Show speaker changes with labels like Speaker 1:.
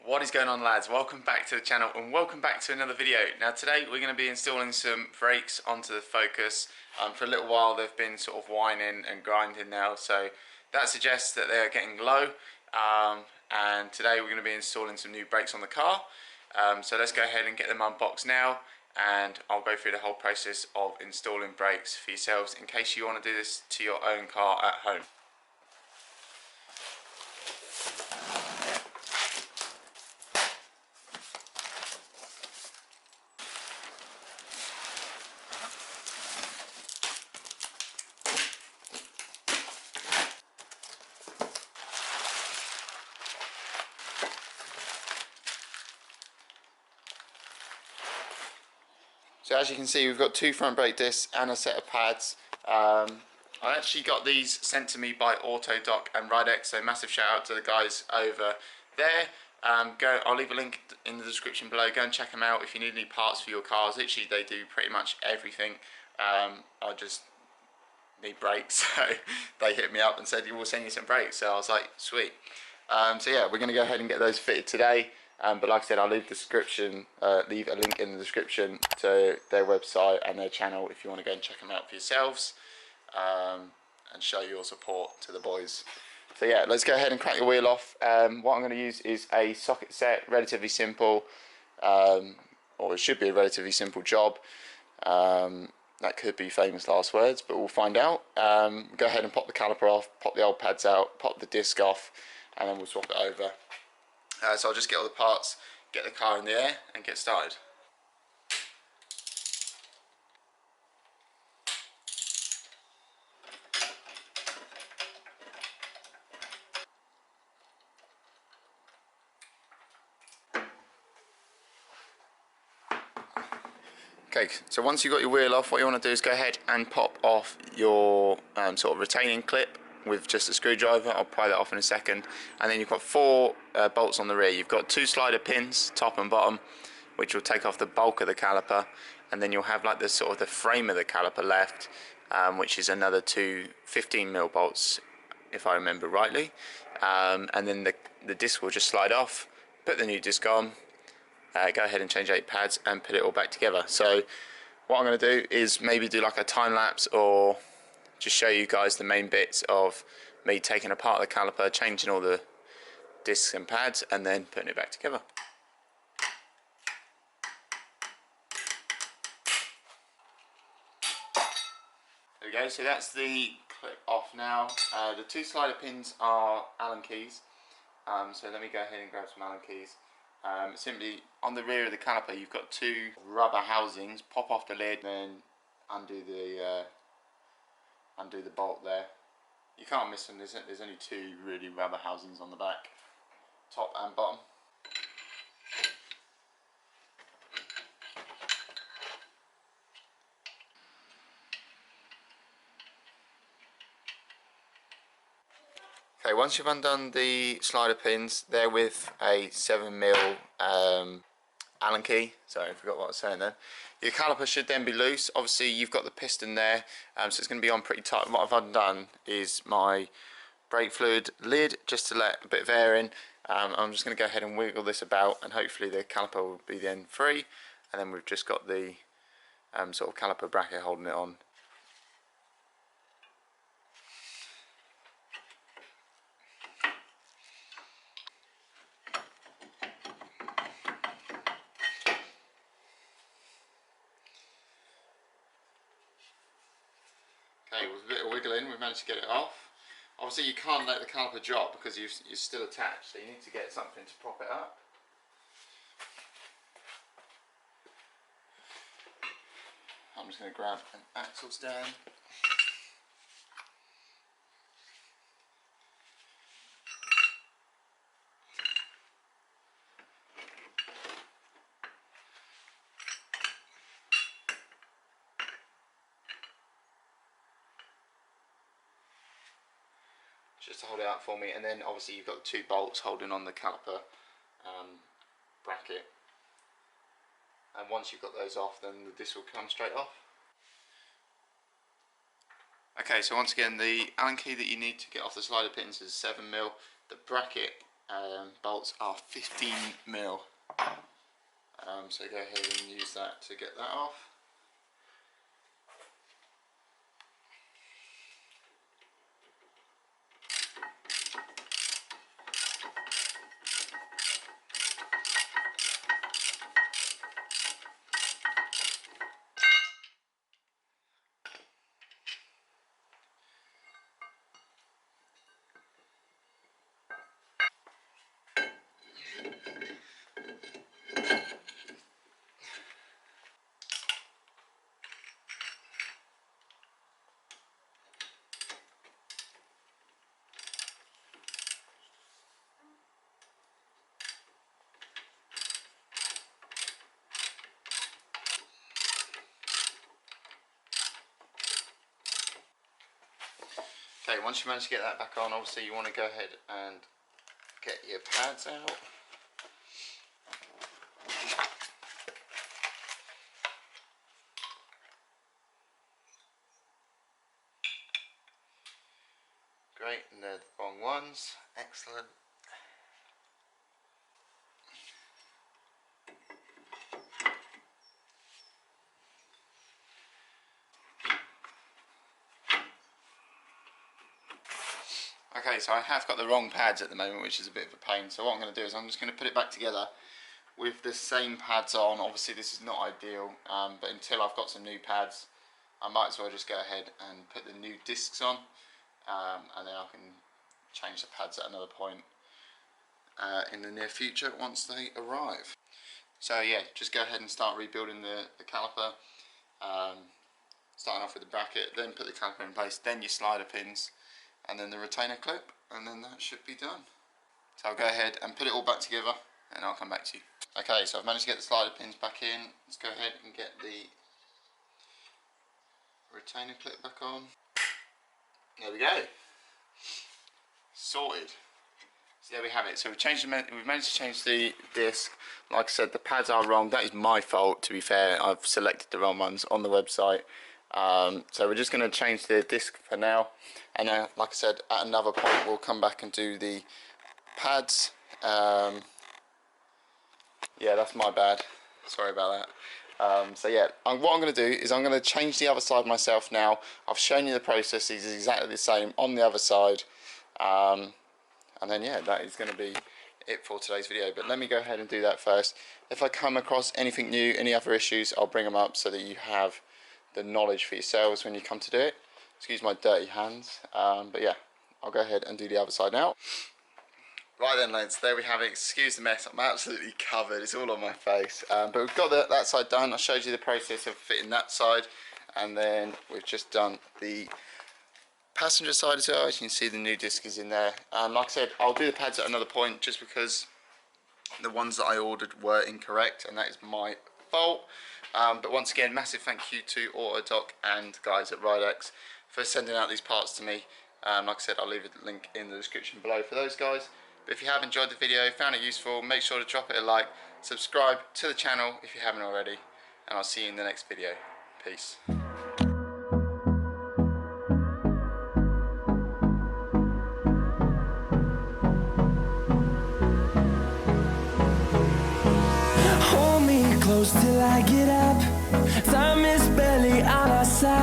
Speaker 1: What is going on, lads? Welcome back to the channel and welcome back to another video. Now today we're going to be installing some brakes onto the Focus. For a little while they've been sort of whining and grinding now, so that suggests that they are getting low. And today we're going to be installing some new brakes on the car. So let's go ahead and get them unboxed now, and I'll go through the whole process of installing brakes for yourselves in case you want to do this to your own car at home. So as you can see, we've got two front brake discs and a set of pads. I actually got these sent to me by Autodoc and RIDEX, so massive shout out to the guys over there. I'll leave a link in the description below. Go and check them out if you need any parts for your cars. Literally they do pretty much everything. I just need brakes, so they hit me up and said, we'll send you some brakes. So I was like, sweet. So yeah, we're going to go ahead and get those fitted today. But like I said, I'll leave leave a link in the description to their website and their channel if you want to go and check them out for yourselves, and show your support to the boys. So yeah, let's go ahead and crack the wheel off. What I'm going to use is a socket set, relatively simple, or it should be a relatively simple job. That could be famous last words, but we'll find out. Go ahead and pop the caliper off, pop the old pads out, pop the disc off, and then we'll swap it over. So I'll just get all the parts, get the car in the air and get started. Okay, so once you've got your wheel off, what you want to do is go ahead and pop off your sort of retaining clip with just a screwdriver. I'll pry that off in a second. And then you've got four bolts on the rear. You've got two slider pins, top and bottom, which will take off the bulk of the caliper, and then you'll have like the sort of the frame of the caliper left, which is another two 15mm bolts, if I remember rightly. And then the disc will just slide off, put the new disc on, go ahead and change 8 pads and put it all back together. So what I'm going to do is maybe do like a time lapse, or just show you guys the main bits of me taking apart the caliper, changing all the discs and pads, and then putting it back together. There we go, so that's the clip off now. The two slider pins are Allen keys, so let me go ahead and grab some Allen keys. Simply on the rear of the caliper you've got two rubber housings. Pop off the lid, then undo the bolt there. You can't miss them. There's only two really rubber housings on the back, top and bottom. Okay, once you've undone the slider pins, they're with a 7mm Allen key. Sorry, I forgot what I was saying then. Your caliper should then be loose. Obviously you've got the piston there, so it's going to be on pretty tight. What I've undone is my brake fluid lid, just to let a bit of air in. I'm just going to go ahead and wiggle this about, and hopefully the caliper will be then free, and then we've just got the sort of caliper bracket holding it on. Okay, with a bit of wiggling we've managed to get it off. Obviously you can't let the caliper drop because you're still attached, so you need to get something to prop it up. I'm just going to grab an axle stand. Just to hold it out for me, and then obviously you've got two bolts holding on the caliper bracket, and once you've got those off then the disc will come straight off. Okay, so once again the Allen key that you need to get off the slider pins is 7mm. The bracket bolts are 15mm. So go ahead and use that to get that off. Okay, once you manage to get that back on, obviously you want to go ahead and get your pads out. Great, and they're the wrong ones. Excellent. Okay, so I have got the wrong pads at the moment, which is a bit of a pain. So what I'm going to do is I'm just going to put it back together with the same pads on. Obviously this is not ideal, but until I've got some new pads, I might as well just go ahead and put the new discs on, and then I can change the pads at another point in the near future once they arrive. So yeah, just go ahead and start rebuilding the caliper, starting off with the bracket, then put the caliper in place, then your slider pins, and then the retainer clip, and then that should be done. So I'll go ahead and put it all back together and I'll come back to you. Okay, so I've managed to get the slider pins back in. Let's go ahead and get the retainer clip back on. There we go. Sorted. So there we have it. So we've managed to change the disc. Like I said, the pads are wrong. That is my fault, to be fair. I've selected the wrong ones on the website. So we're just going to change the disc for now, and then like I said, at another point we'll come back and do the pads. Yeah, that's my bad, sorry about that. So yeah, what I'm going to do is I'm going to change the other side myself now. I've shown you the process, it's exactly the same on the other side, and then yeah, that is going to be it for today's video. But let me go ahead and do that first. If I come across anything new, any other issues, I'll bring them up so that you have the knowledge for yourselves when you come to do it. Excuse my dirty hands, but yeah, I'll go ahead and do the other side now. Right then lads, there we have it. Excuse the mess, I'm absolutely covered, it's all on my face, but we've got that side done. I showed you the process of fitting that side, and then we've just done the passenger side as well. As you can see, the new disc is in there. Like I said, I'll do the pads at another point just because the ones that I ordered were incorrect, and that is my fault. But once again, massive thank you to AutoDoc and guys at RIDEX for sending out these parts to me. Like I said, I'll leave a link in the description below for those guys. But if you have enjoyed the video, found it useful, make sure to drop it a like, subscribe to the channel if you haven't already, and I'll see you in the next video. Peace.
Speaker 2: Hold me close till I get up. Time is barely on our side.